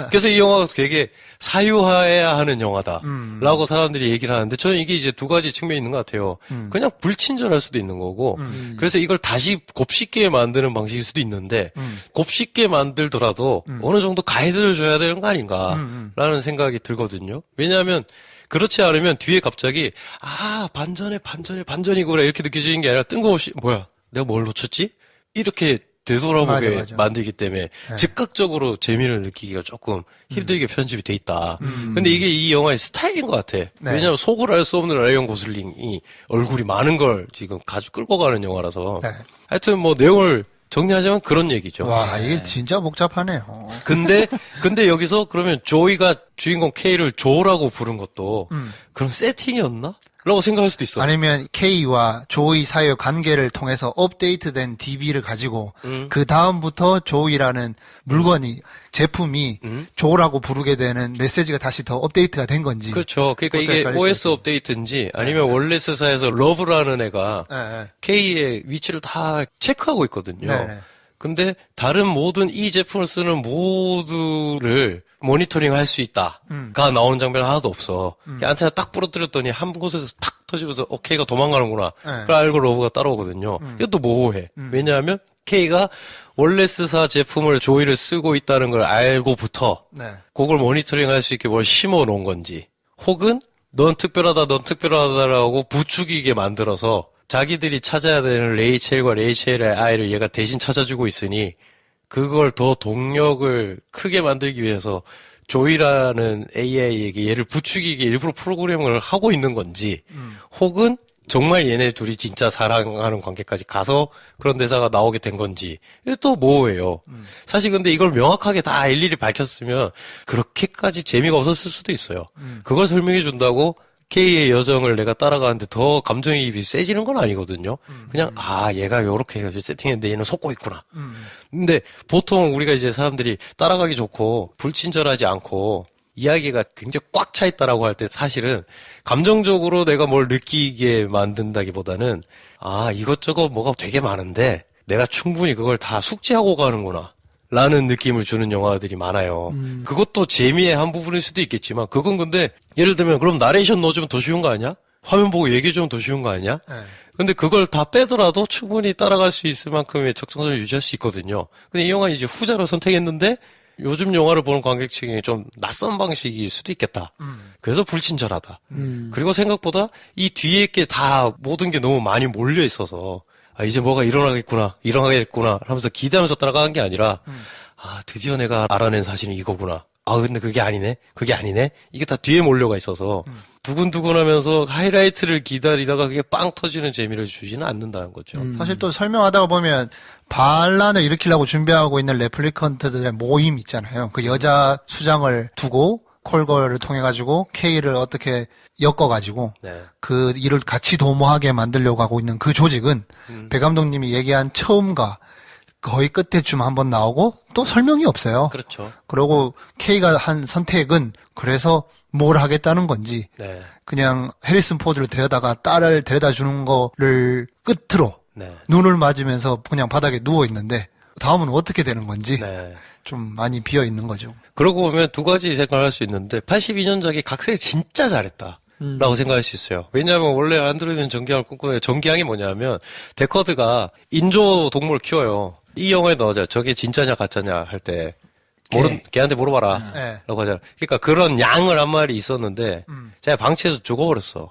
그래서 이 영화가 되게 사유화해야 하는 영화다라고 사람들이 얘기를 하는데 저는 이게 이제 두 가지 측면이 있는 것 같아요. 그냥 불친절할 수도 있는 거고 그래서 이걸 다시 곱씹게 만드는 방식일 수도 있는데 곱씹게 만들더라도 어느 정도 가이드를 줘야 되는 거 아닌가라는 생각이 들거든요. 왜냐하면 그렇지 않으면 뒤에 갑자기 반전이구나 이렇게 느껴지는 게 아니라 뜬금없이 뭐야 내가 뭘 놓쳤지? 이렇게 되돌아보게 맞아. 만들기 때문에 네. 즉각적으로 재미를 느끼기가 조금 힘들게 편집이 돼 있다. 근데 이게 이 영화의 스타일인 것 같아. 네. 왜냐하면 속을 알 수 없는 라이언 고슬링이 얼굴이 많은 걸 지금 가지고 끌고 가는 영화라서 네. 하여튼 뭐 내용을 정리하자면 그런 얘기죠. 와, 이게 진짜 복잡하네요. 근데 여기서 그러면 조이가 주인공 K를 조라고 부른 것도 그런 세팅이었나? 라고 생각할 수도 있어. 아니면 K와 조이 사이의 관계를 통해서 업데이트된 DB를 가지고 그 다음부터 조이라는 물건이 제품이 조라고 부르게 되는 메시지가 다시 더 업데이트가 된 건지. 그렇죠. 그러니까 그것도 이게 헷갈릴 수 OS 있어요. 업데이트인지 아니면 원래 스사에서 러브라는 애가 네. K의 위치를 다 체크하고 있거든요. 네네. 근데 다른 모든 이 제품을 쓰는 모두를 모니터링 할 수 있다가 나오는 장면 하나도 없어. 안테나 딱 부러뜨렸더니 한 곳에서 탁 터지면서 K가 도망가는구나. 네. 그걸 알고 러브가 따라오거든요. 이것도 모호해. 왜냐하면 K가 원래 스사 제품을 조이를 쓰고 있다는 걸 알고부터 네. 그걸 모니터링 할 수 있게 뭘 심어 놓은 건지 혹은 넌 특별하다라고 부추기게 만들어서 자기들이 찾아야 되는 레이첼과 레이첼의 아이를 얘가 대신 찾아주고 있으니 그걸 더 동력을 크게 만들기 위해서 조이라는 AI에게 얘를 부추기게 일부러 프로그램을 하고 있는 건지 혹은 정말 얘네 둘이 진짜 사랑하는 관계까지 가서 그런 대사가 나오게 된 건지 이게 또 모호해요. 사실 근데 이걸 명확하게 다 일일이 밝혔으면 그렇게까지 재미가 없었을 수도 있어요. 그걸 설명해 준다고 K의 여정을 내가 따라가는데 더 감정이입이 세지는 건 아니거든요. 그냥 얘가 요렇게 해가지고 세팅했는데 얘는 속고 있구나. 근데 보통 우리가 이제 사람들이 따라가기 좋고 불친절하지 않고 이야기가 굉장히 꽉 차 있다라고 할 때 사실은 감정적으로 내가 뭘 느끼게 만든다기보다는 이것저것 뭐가 되게 많은데 내가 충분히 그걸 다 숙지하고 가는구나. 라는 느낌을 주는 영화들이 많아요. 그것도 재미의 한 부분일 수도 있겠지만 그건 근데 예를 들면 그럼 나레이션 넣어주면 더 쉬운 거 아니야? 화면 보고 얘기해주면 더 쉬운 거 아니야? 네. 근데 그걸 다 빼더라도 충분히 따라갈 수 있을 만큼의 적정성을 유지할 수 있거든요. 근데 이 영화 이제 후자로 선택했는데 요즘 영화를 보는 관객층이 좀 낯선 방식일 수도 있겠다. 그래서 불친절하다. 그리고 생각보다 이 뒤에 게 다 모든 게 너무 많이 몰려 있어서 이제 뭐가 일어나겠구나 하면서 기대하면서 따라가는 게 아니라 드디어 내가 알아낸 사실은 이거구나. 근데 그게 아니네. 이게 다 뒤에 몰려가 있어서 두근두근하면서 하이라이트를 기다리다가 그게 빵 터지는 재미를 주지는 않는다는 거죠. 사실 또 설명하다가 보면 반란을 일으키려고 준비하고 있는 레플리컨트들의 모임 있잖아요. 그 여자 수장을 두고 콜걸을 통해 가지고 K를 어떻게 엮어가지고 네. 그 일을 같이 도모하게 만들려고 하고 있는 그 조직은 배 감독님이 얘기한 처음과 거의 끝에쯤 한번 나오고 또 설명이 없어요. 그렇죠. 그리고 K가 한 선택은 그래서 뭘 하겠다는 건지 네. 그냥 해리슨 포드를 데려다가 딸을 데려다 주는 거를 끝으로 네. 눈을 맞으면서 그냥 바닥에 누워 있는데 다음은 어떻게 되는 건지 네. 좀 많이 비어 있는 거죠. 그러고 보면 두 가지 생각을 할 수 있는데 82년작이 각색을 진짜 잘했다. 라고 생각할 수 있어요. 왜냐하면 원래 안드로이드는 전기양을 꿈꾸는 전기양이 뭐냐면 데커드가 인조 동물 키워요. 이 영화에 넣어져. 저게 진짜냐 가짜냐 할 때 걔한테 물어봐라. 네. 라고 하잖아. 그러니까 그런 양을 한 마리 있었는데 제가 방치해서 죽어버렸어.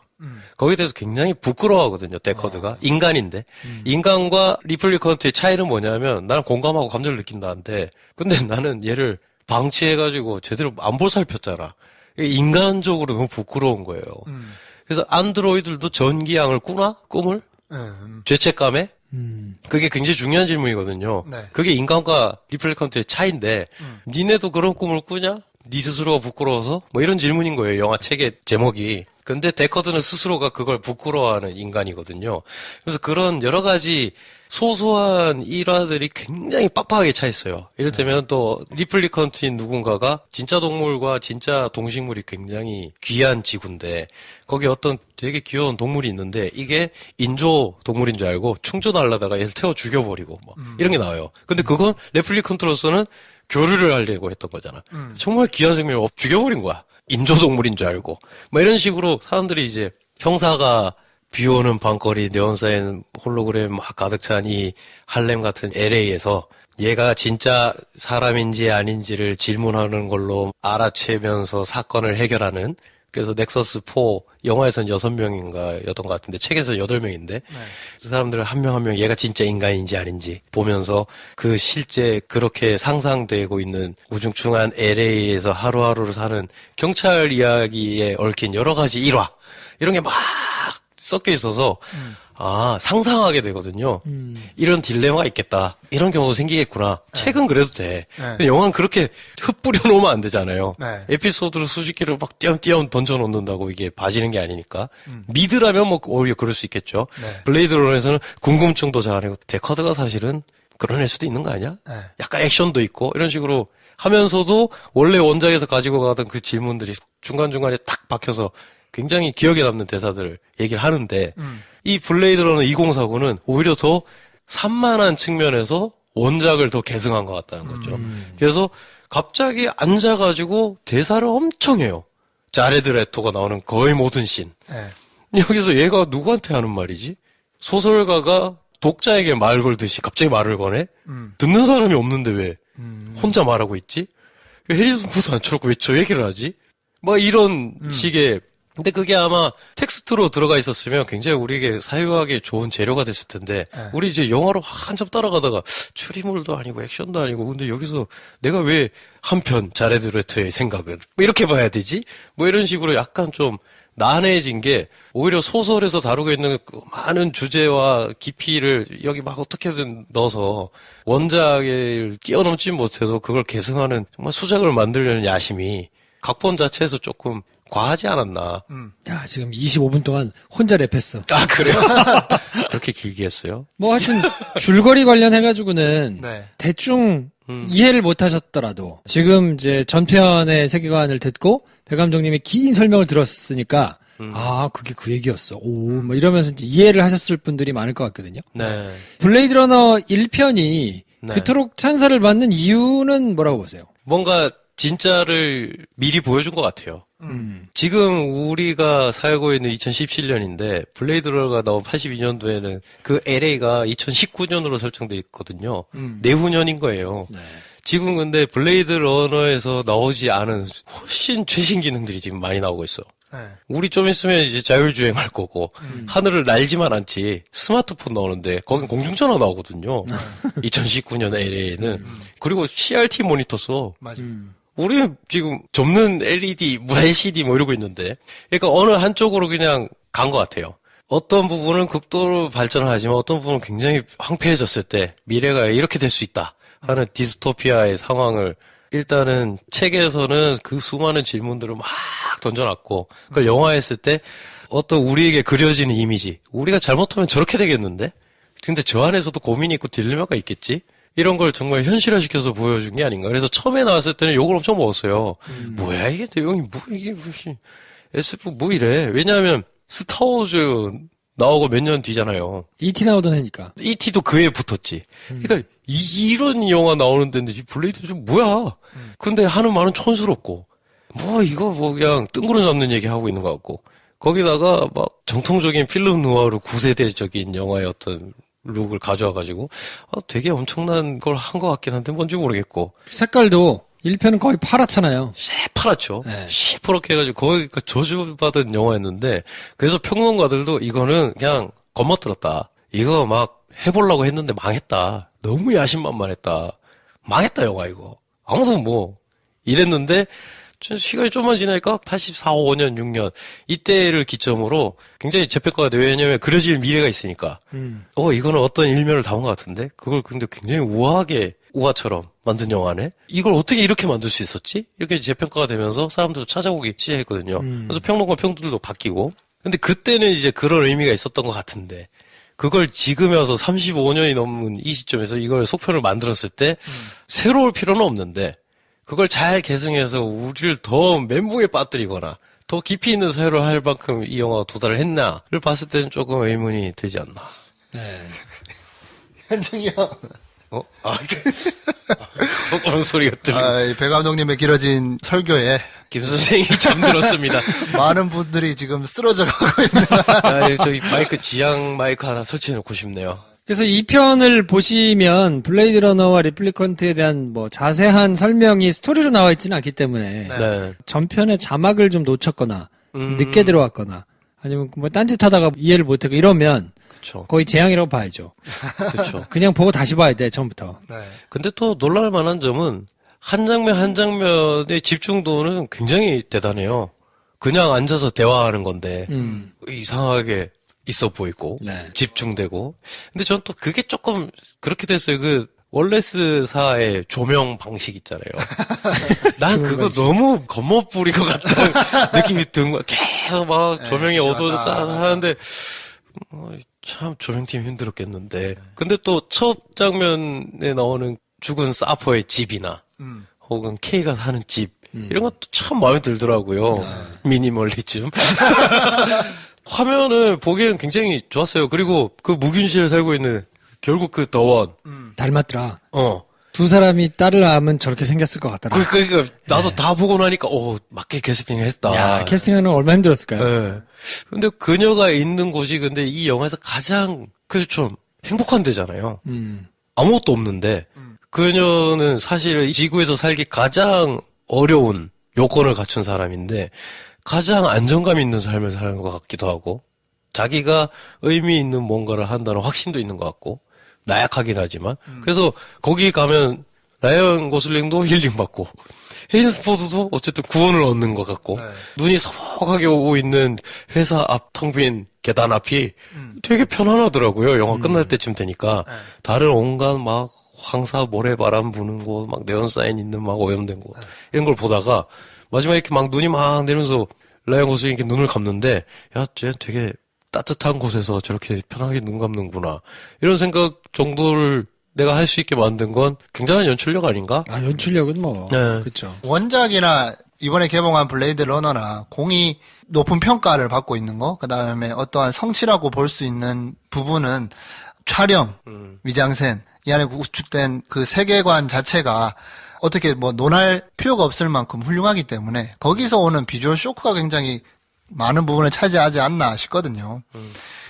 거기에 대해서 굉장히 부끄러워하거든요. 데커드가. 인간인데. 인간과 리플리컨트의 차이는 뭐냐면 나는 공감하고 감정을 느낀다는데 근데 나는 얘를 방치해가지고 제대로 안 볼살폈잖아. 인간적으로 너무 부끄러운 거예요. 그래서 안드로이들도 전기양을 꾸나? 꿈을? 죄책감에? 그게 굉장히 중요한 질문이거든요. 네. 그게 인간과 리플리컨트의 차이인데 니네도 그런 꿈을 꾸냐? 네 스스로가 부끄러워서? 뭐 이런 질문인 거예요. 영화 책의 제목이. 근데 데커드는 스스로가 그걸 부끄러워하는 인간이거든요. 그래서 그런 여러 가지 소소한 일화들이 굉장히 빡빡하게 차 있어요. 이를테면 또 리플리컨트인 누군가가 진짜 동물과 진짜 동식물이 굉장히 귀한 지구인데 거기 어떤 되게 귀여운 동물이 있는데 이게 인조 동물인 줄 알고 충전하려다가 얘를 태워 죽여버리고 뭐 이런 게 나와요. 근데 그건 레플리컨트로서는 교류를 하려고 했던 거잖아. 정말 귀한 생명을 죽여버린 거야. 인조동물인 줄 알고. 뭐 이런 식으로 사람들이 이제 형사가 비 오는 밤거리 네온 사인 홀로그램 막 가득 찬 이 할렘 같은 LA에서 얘가 진짜 사람인지 아닌지를 질문하는 걸로 알아채면서 사건을 해결하는 그래서 넥서스 4 영화에서는 6명인가 였던 것 같은데 책에서는 8명인데 그 사람들을 한 명 한 명 얘가 진짜 인간인지 아닌지 보면서 그 실제 그렇게 상상되고 있는 우중충한 LA에서 하루하루를 사는 경찰 이야기에 얽힌 여러 가지 일화 이런 게 막 섞여 있어서 아 상상하게 되거든요. 이런 딜레마가 있겠다. 이런 경우도 생기겠구나. 책은 그래도 돼. 근데 영화는 그렇게 흩뿌려 놓으면 안 되잖아요. 네. 에피소드를 수십 개를 막 띄엄띄엄 던져 놓는다고 이게 봐지는 게 아니니까. 미드라면 뭐 오히려 그럴 수 있겠죠. 네. 블레이드 러너에서는 궁금증도 잘하고 데커드가 사실은 그런 애 수도 있는 거 아니야? 네. 약간 액션도 있고 이런 식으로 하면서도 원래 원작에서 가지고 가던 그 질문들이 중간중간에 딱 박혀서 굉장히 기억에 남는 대사들을 얘기를 하는데 이 블레이드 러너 2049는 오히려 더 산만한 측면에서 원작을 더 계승한 것 같다는 거죠. 그래서 갑자기 앉아가지고 대사를 엄청 해요. 자레드 레토가 나오는 거의 모든 씬. 네. 여기서 얘가 누구한테 하는 말이지? 소설가가 독자에게 말 걸듯이 갑자기 말을 거네? 듣는 사람이 없는데 왜 혼자 말하고 있지? 왜 해리슨 포드 앉혀놓고 왜 저 얘기를 하지? 막 이런 식의 근데 그게 아마 텍스트로 들어가 있었으면 굉장히 우리에게 사유하기 좋은 재료가 됐을 텐데 우리 이제 영화로 한참 따라가다가 추리물도 아니고 액션도 아니고 근데 여기서 내가 왜 한편 자레드 레토의 생각은 뭐 이렇게 봐야 되지? 뭐 이런 식으로 약간 좀 난해해진 게 오히려 소설에서 다루고 있는 그 많은 주제와 깊이를 여기 막 어떻게든 넣어서 원작을 뛰어넘지 못해서 그걸 계승하는 정말 수작을 만들려는 야심이 각본 자체에서 조금 과하지 않았나. 야, 지금 25분 동안 혼자 랩했어. 아, 그래요? 그렇게 길게 했어요? 뭐 하여튼 줄거리 관련해가지고는 네. 대충 이해를 못 하셨더라도 지금 이제 전편의 세계관을 듣고 배 감독님의 긴 설명을 들었으니까 아, 그게 그 얘기였어. 오, 뭐 이러면서 이제 이해를 하셨을 분들이 많을 것 같거든요. 네. 블레이드 러너 1편이 네. 그토록 찬사를 받는 이유는 뭐라고 보세요? 뭔가 진짜를 미리 보여준 것 같아요. 지금 우리가 살고 있는 2017년인데 블레이드 러너가 나온 82년도에는 그 LA가 2019년으로 설정돼 있거든요. 내후년인 거예요. 네. 지금 근데 블레이드 러너에서 나오지 않은 훨씬 최신 기능들이 지금 많이 나오고 있어. 네. 우리 좀 있으면 이제 자율주행할 거고 하늘을 날지만 않지 스마트폰 나오는데 거긴 공중전화 나오거든요. 2019년 LA에는 그리고 CRT 모니터 써. 맞아. 우리 지금 접는 LED, 뭐 LCD 뭐 이러고 있는데 그러니까 어느 한쪽으로 그냥 간 것 같아요. 어떤 부분은 극도로 발전을 하지만 어떤 부분은 굉장히 황폐해졌을 때 미래가 이렇게 될 수 있다 하는 디스토피아의 상황을 일단은 책에서는 그 수많은 질문들을 막 던져놨고 그걸 영화에 했을 때 어떤 우리에게 그려지는 이미지 우리가 잘못하면 저렇게 되겠는데? 근데 저 안에서도 고민이 있고 딜레마가 있겠지? 이런 걸 정말 현실화시켜서 보여준 게 아닌가. 그래서 처음에 나왔을 때는 욕을 엄청 먹었어요. 뭐야 이게 내용이 뭐 이게 무슨 SF 뭐 이래. 왜냐하면 스타워즈 나오고 몇 년 뒤잖아요. E.T. 나오던 해니까. E.T.도 그 해에 붙었지. 그러니까 이런 영화 나오는 데인데 이 블레이드 좀 뭐야. 근데 하는 말은 촌스럽고 뭐 이거 뭐 그냥 뜬구름 잡는 얘기 하고 있는 것 같고 거기다가 막 정통적인 필름 누아르 9세대적인 영화의 어떤 룩을 가져와가지고 되게 엄청난 걸 한 것 같긴 한데 뭔지 모르겠고 색깔도 1편은 거의 파랗잖아요. 새파랗죠. 네. 시퍼렇게 해가지고 거의 저주받은 영화였는데 그래서 평론가들도 이거는 그냥 겁먹들었다. 이거 막 해보려고 했는데 망했다. 너무 야심만만했다. 망했다 영화 이거. 아무도 뭐 이랬는데 시간이 좀만 지나니까 84, 5년, 6년 이때를 기점으로 굉장히 재평가가 돼요. 왜냐면 그려질 미래가 있으니까. 이거는 어떤 일면을 담은 것 같은데 그걸 근데 굉장히 우아하게 우화처럼 만든 영화네? 이걸 어떻게 이렇게 만들 수 있었지? 이렇게 재평가가 되면서 사람들도 찾아보기 시작했거든요. 그래서 평론가 평들도 바뀌고. 근데 그때는 이제 그런 의미가 있었던 것 같은데, 그걸 지금에 와서 35년이 넘은 이 시점에서 이걸 속편을 만들었을 때, 새로울 필요는 없는데, 그걸 잘 계승해서 우리를 더 멘붕에 빠뜨리거나, 더 깊이 있는 사유를 할 만큼 이 영화가 도달을 했나를 봤을 때는 조금 의문이 되지 않나. 네. 현중이 형. 그런 소리가 들리고. 배 감독님의 길어진 설교에 김 선생이 잠들었습니다. 많은 분들이 지금 쓰러져 가고 있는. 저기 마이크, 지향 마이크 하나 설치해놓고 싶네요. 그래서 이 편을 보시면 블레이드 러너와 리플리컨트에 대한 뭐 자세한 설명이 스토리로 나와 있지는 않기 때문에 네. 전편의 자막을 좀 놓쳤거나 늦게 들어왔거나 아니면 뭐 딴짓하다가 이해를 못하고 이러면 그쵸. 거의 재앙이라고 봐야죠. 그쵸. 그냥 보고 다시 봐야 돼 처음부터. 네. 근데 또 놀랄 만한 점은 한 장면 한 장면의 집중도는 굉장히 대단해요. 그냥 앉아서 대화하는 건데 이상하게 있어 보이고 네. 집중되고. 근데 저는 또 그게 조금 그렇게 됐어요. 그 월레스사의 조명 방식 있잖아요. 난 그거 너무 겉멋부린 것 같다는 느낌이 든 거야. 계속 막 조명이 어두워졌다 하는데 참 조명팀 힘들었겠는데. 근데 또 첫 장면에 나오는 죽은 사퍼의 집이나 혹은 K가 사는 집 이런 것도 참 마음에 들더라고요. 미니멀리즘. 화면을 보기에는 굉장히 좋았어요. 그리고 그 무균실에 살고 있는 결국 그 더원. 닮았더라. 어. 두 사람이 딸을 낳으면 저렇게 생겼을 것 같더라. 그러니까 나도 다 보고 나니까 맞게 캐스팅을 했다. 야, 캐스팅하는 얼마나 힘들었을까요? 예. 근데 그녀가 있는 곳이 근데 이 영화에서 가장 그래서 좀 행복한 데잖아요. 아무것도 없는데 그녀는 사실 지구에서 살기 가장 어려운 요건을 갖춘 사람인데 가장 안정감 있는 삶을 사는 것 같기도 하고 자기가 의미 있는 뭔가를 한다는 확신도 있는 것 같고 나약하긴 하지만 그래서 거기 가면 라이언 고슬링도 힐링받고 해리슨 포드도 어쨌든 구원을 얻는 것 같고 눈이 서먹하게 오고 있는 회사 앞 텅 빈 계단 앞이 되게 편안하더라고요. 영화 끝날 때쯤 되니까 다른 온갖 막 황사 모래바람 부는 곳 막 네온사인 있는 막 오염된 곳 이런 걸 보다가 마지막에 이렇게 막 눈이 막 내리면서 라이언 고슬링이 이렇게 눈을 감는데 야, 쟤 되게 따뜻한 곳에서 저렇게 편하게 눈 감는구나. 이런 생각 정도를 내가 할 수 있게 만든 건 굉장한 연출력 아닌가? 아, 연출력은 뭐. 네. 그쵸. 원작이나 이번에 개봉한 블레이드 러너나 공이 높은 평가를 받고 있는 거, 그 다음에 어떠한 성취라고 볼 수 있는 부분은 촬영, 미장센, 이 안에 구축된 그 세계관 자체가 어떻게 뭐 논할 필요가 없을 만큼 훌륭하기 때문에 거기서 오는 비주얼 쇼크가 굉장히 많은 부분을 차지하지 않나 싶거든요.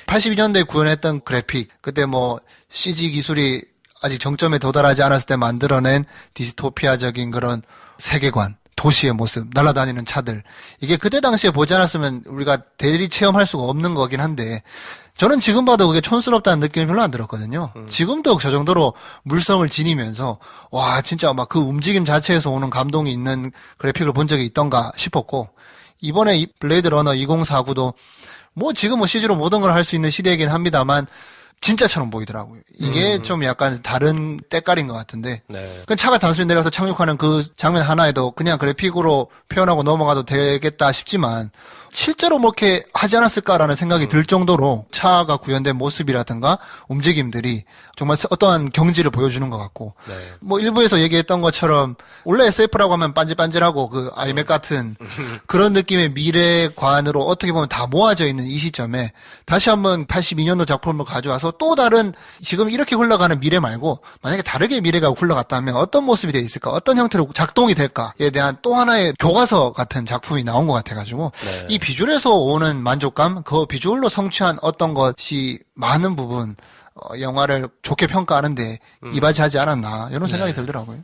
82년대에 구현했던 그래픽, 그때 뭐 CG 기술이 아직 정점에 도달하지 않았을 때 만들어낸 디스토피아적인 그런 세계관, 도시의 모습, 날아다니는 차들. 이게 그때 당시에 보지 않았으면 우리가 대리 체험할 수가 없는 거긴 한데 저는 지금 봐도 그게 촌스럽다는 느낌이 별로 안 들었거든요. 지금도 저 정도로 물성을 지니면서 와 진짜 막 그 움직임 자체에서 오는 감동이 있는 그래픽을 본 적이 있던가 싶었고 이번에 이 블레이드 러너 2049도 뭐 지금 뭐 CG로 모든 걸 할 수 있는 시대이긴 합니다만 진짜처럼 보이더라고요. 이게 좀 약간 다른 때깔인 것 같은데. 네. 그 차가 단순히 내려서 착륙하는 그 장면 하나에도 그냥 그래픽으로 표현하고 넘어가도 되겠다 싶지만 실제로 뭐 이렇게 하지 않았을까라는 생각이 들 정도로 차가 구현된 모습이라든가 움직임들이 정말 어떠한 경지를 보여주는 것 같고 네. 뭐 일부에서 얘기했던 것처럼 원래 SF라고 하면 반질반질하고 그 아이맥 같은 그런 느낌의 미래관으로 어떻게 보면 다 모아져 있는 이 시점에 다시 한번 82년도 작품을 가져와서 또 다른 지금 이렇게 흘러가는 미래 말고 만약에 다르게 미래가 흘러갔다면 어떤 모습이 돼 있을까 어떤 형태로 작동이 될까에 대한 또 하나의 교과서 같은 작품이 나온 것 같아가지고 네. 이 비주얼에서 오는 만족감 그 비주얼로 성취한 어떤 것이 많은 부분 영화를 좋게 평가하는데 이바지하지 않았나 이런 생각이 들더라고요.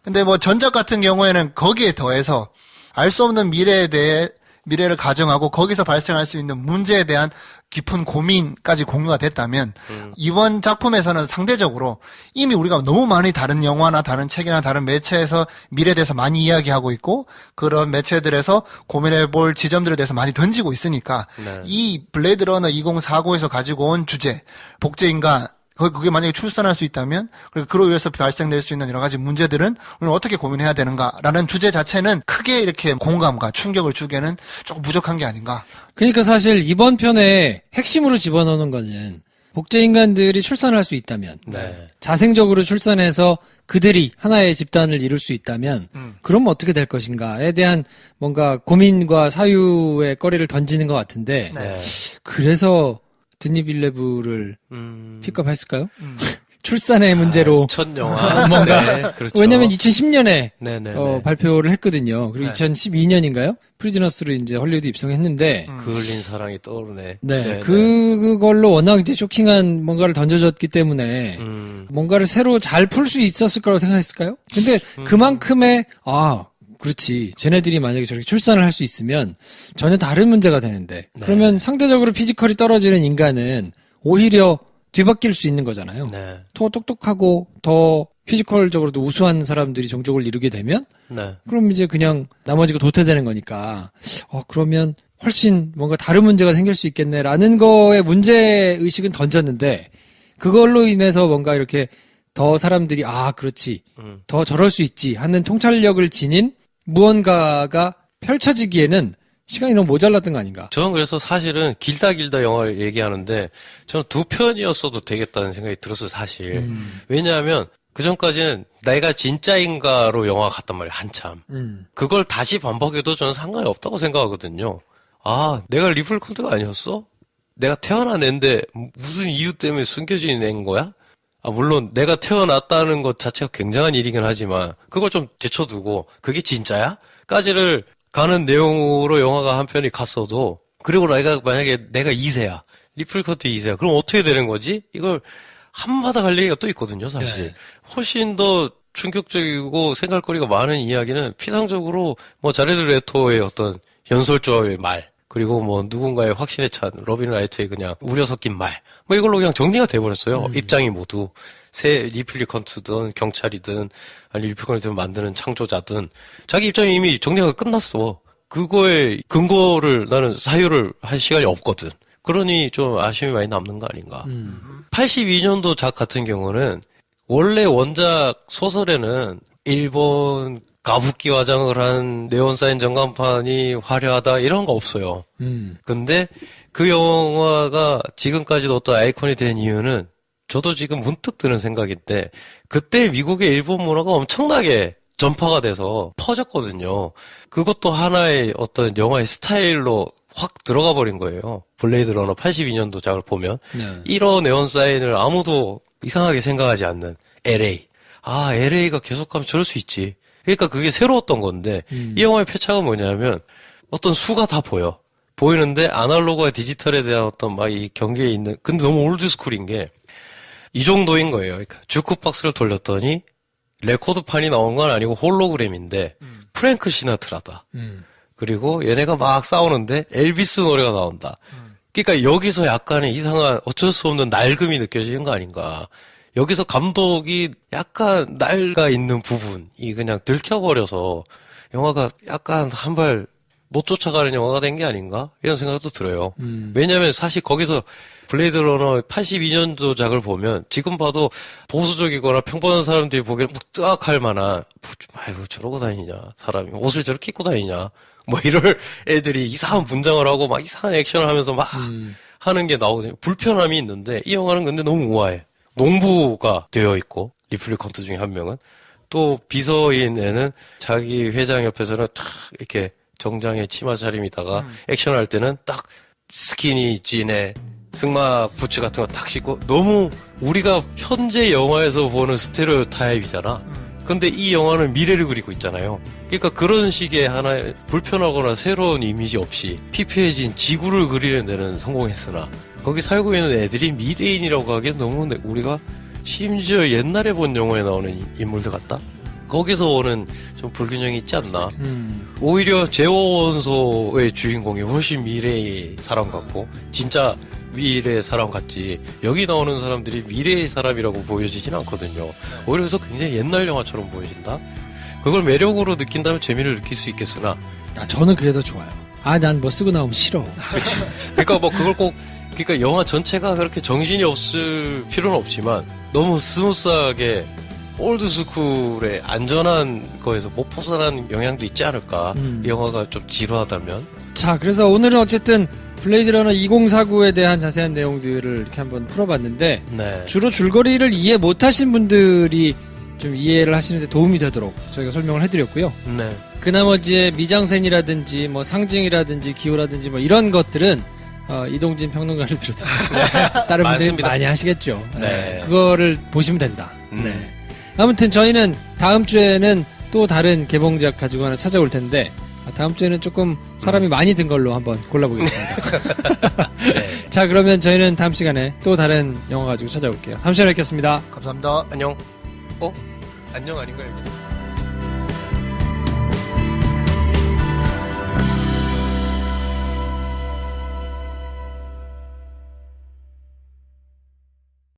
근데 뭐 전작 같은 경우에는 거기에 더해서 알 수 없는 미래에 대해 미래를 가정하고 거기서 발생할 수 있는 문제에 대한 깊은 고민까지 공유가 됐다면 이번 작품에서는 상대적으로 이미 우리가 너무 많이 다른 영화나 다른 책이나 다른 매체에서 미래에 대해서 많이 이야기하고 있고 그런 매체들에서 고민해볼 지점들에 대해서 많이 던지고 있으니까 네. 이 블레이드 러너 2049에서 가지고 온 주제 복제인간 그게 만약에 출산할 수 있다면, 그리고 그로 인해서 발생될 수 있는 여러 가지 문제들은 우리는 어떻게 고민해야 되는가라는 주제 자체는 크게 이렇게 공감과 충격을 주기에는 조금 부족한 게 아닌가. 그러니까 사실 이번 편에 핵심으로 집어넣는 거는 복제 인간들이 출산할 수 있다면, 네. 자생적으로 출산해서 그들이 하나의 집단을 이룰 수 있다면, 그럼 어떻게 될 것인가에 대한 뭔가 고민과 사유의 거리를 던지는 것 같은데, 네. 그래서 드니 빌레브를 픽업했을까요? 음. 출산의 문제로. 첫 영화. 네, 그렇죠. 왜냐면 2010년에 네네네. 발표를 했거든요. 그리고 네. 2012년인가요? 프리즈너스로 이제 헐리우드 입성했는데, 그 흘린 사랑이 떠오르네. 네, 그걸로 워낙 이제 쇼킹한 뭔가를 던져줬기 때문에, 뭔가를 새로 잘 풀 수 있었을 거라고 생각했을까요? 근데 그만큼의, 그렇지. 쟤네들이 만약에 저렇게 출산을 할 수 있으면 전혀 다른 문제가 되는데, 그러면 상대적으로 피지컬이 떨어지는 인간은 오히려 뒤바뀔 수 있는 거잖아요. 네. 더 똑똑하고 더 피지컬적으로도 우수한 사람들이 종족을 이루게 되면, 네. 그럼 이제 그냥 나머지가 도태되는 거니까, 그러면 훨씬 뭔가 다른 문제가 생길 수 있겠네라는 거에 문제의식은 던졌는데, 그걸로 인해서 뭔가 이렇게 더 사람들이, 그렇지. 더 저럴 수 있지 하는 통찰력을 지닌 무언가가 펼쳐지기에는 시간이 너무 모자랐던 거 아닌가. 저는 그래서 사실은 길다 영화를 얘기하는데 저는 2편이었어도 되겠다는 생각이 들었어요, 사실. 왜냐하면 그 전까지는 내가 진짜인가로 영화가 갔단 말이에요, 한참. 그걸 다시 반복해도 저는 상관이 없다고 생각하거든요. 내가 리플컨트가 아니었어? 내가 태어난 애인데 무슨 이유 때문에 숨겨진 애인 거야? 물론 내가 태어났다는 것 자체가 굉장한 일이긴 하지만 그걸 좀 제쳐두고 그게 진짜야? 까지를 가는 내용으로 영화가 한 편이 갔어도, 그리고 만약에 내가 2세야. 리플컨트 2세야. 그럼 어떻게 되는 거지? 이걸 한마다 갈 얘기가 또 있거든요, 사실. 네. 훨씬 더 충격적이고 생각거리가 많은 이야기는 피상적으로 자레드 레토의 어떤 연설조의 말, 그리고 누군가의 확신에 찬 로빈 라이트의 그냥 우려 섞인 말, 이걸로 그냥 정리가 돼버렸어요. 입장이 모두. 새 리플리컨트든 경찰이든 아니 리플리컨트를 만드는 창조자든 자기 입장이 이미 정리가 끝났어. 그거에 근거를 나는 사유를 할 시간이 없거든. 그러니 좀 아쉬움이 많이 남는 거 아닌가. 82년도 작 같은 경우는 원래 원작 소설에는 일본 가부키 화장을 한 네온사인 전광판이 화려하다 이런 거 없어요. 근데 그 영화가 지금까지도 어떤 아이콘이 된 이유는 저도 지금 문득 드는 생각인데, 그때 미국의 일본 문화가 엄청나게 전파가 돼서 퍼졌거든요. 그것도 하나의 어떤 영화의 스타일로 확 들어가 버린 거예요. 블레이드 러너 82년도 작을 보면. 네. 1호 네온 사인을 아무도 이상하게 생각하지 않는 LA. LA가 계속 가면 저럴 수 있지. 그러니까 그게 새로웠던 건데, 이 영화의 패착은 뭐냐면, 어떤 수가 다 보여. 보이는데, 아날로그와 디지털에 대한 어떤 이 경계에 있는, 근데 너무 올드스쿨인 게, 이 정도인 거예요. 그러니까 주크박스를 돌렸더니 레코드판이 나온 건 아니고 홀로그램인데 프랭크 시나트라다. 그리고 얘네가 막 싸우는데 엘비스 노래가 나온다. 그러니까 여기서 약간의 이상한 어쩔 수 없는 낡음이 느껴지는 거 아닌가. 여기서 감독이 약간 낡아 있는 부분이 그냥 들켜버려서 영화가 약간 한 발 못 쫓아가는 영화가 된 게 아닌가? 이런 생각도 들어요. 왜냐하면 사실 거기서 블레이드 러너 82년도 작을 보면 지금 봐도 보수적이거나 평범한 사람들이 보기엔 뜨악할 만한, 아이고 저러고 다니냐 사람이 옷을 저렇게 입고 다니냐 이럴 애들이 이상한 분장을 하고 막 이상한 액션을 하면서 막 하는 게 나오거든요. 불편함이 있는데 이 영화는 근데 너무 우아해. 농부가 되어 있고 리플리컨트 중에 한 명은 또 비서인 애는 자기 회장 옆에서는 탁 이렇게 정장에 치마 차림이다가 액션할 때는 딱 스키니 진에 승막 부츠 같은 거 딱 신고, 너무 우리가 현재 영화에서 보는 스테레오 타입이잖아. 근데 이 영화는 미래를 그리고 있잖아요. 그러니까 그런 식의 하나의 불편하거나 새로운 이미지 없이 피폐해진 지구를 그리는 데는 성공했으나 거기 살고 있는 애들이 미래인이라고 하기엔 너무 우리가 심지어 옛날에 본 영화에 나오는 인물들 같다? 거기서 오는 좀 불균형이 있지 않나. 오히려 제워원소의 주인공이 훨씬 미래의 사람 같고 진짜 미래의 사람 같지, 여기 나오는 사람들이 미래의 사람이라고 보여지진 않거든요. 오히려 그래서 굉장히 옛날 영화처럼 보여진다. 그걸 매력으로 느낀다면 재미를 느낄 수 있겠으나 저는 그게 더 좋아요. 난 쓰고 나오면 싫어. 그러니까 그걸 꼭 그러니까 영화 전체가 그렇게 정신이 없을 필요는 없지만 너무 스무스하게 올드스쿨의 안전한 거에서 못 벗어나는 영향도 있지 않을까. 이 영화가 좀 지루하다면. 자, 그래서 오늘은 어쨌든 블레이드 러너 2049에 대한 자세한 내용들을 이렇게 한번 풀어봤는데 네. 주로 줄거리를 이해 못하신 분들이 좀 이해를 하시는데 도움이 되도록 저희가 설명을 해드렸고요. 네. 그 나머지의 미장센이라든지 뭐 상징이라든지 기호라든지 뭐 이런 것들은 이동진 평론가를 비롯해서 다른 분들이 맞습니다. 많이 하시겠죠. 네. 그거를 보시면 된다. 음. 네. 아무튼 저희는 다음 주에는 또 다른 개봉작 가지고 하나 찾아올 텐데 다음 주에는 조금 사람이 많이 든 걸로 한번 골라보겠습니다. 네. 자, 그러면 저희는 다음 시간에 또 다른 영화 가지고 찾아올게요. 다음 시간에 뵙겠습니다. 감사합니다. 안녕. 안녕 아닌가요?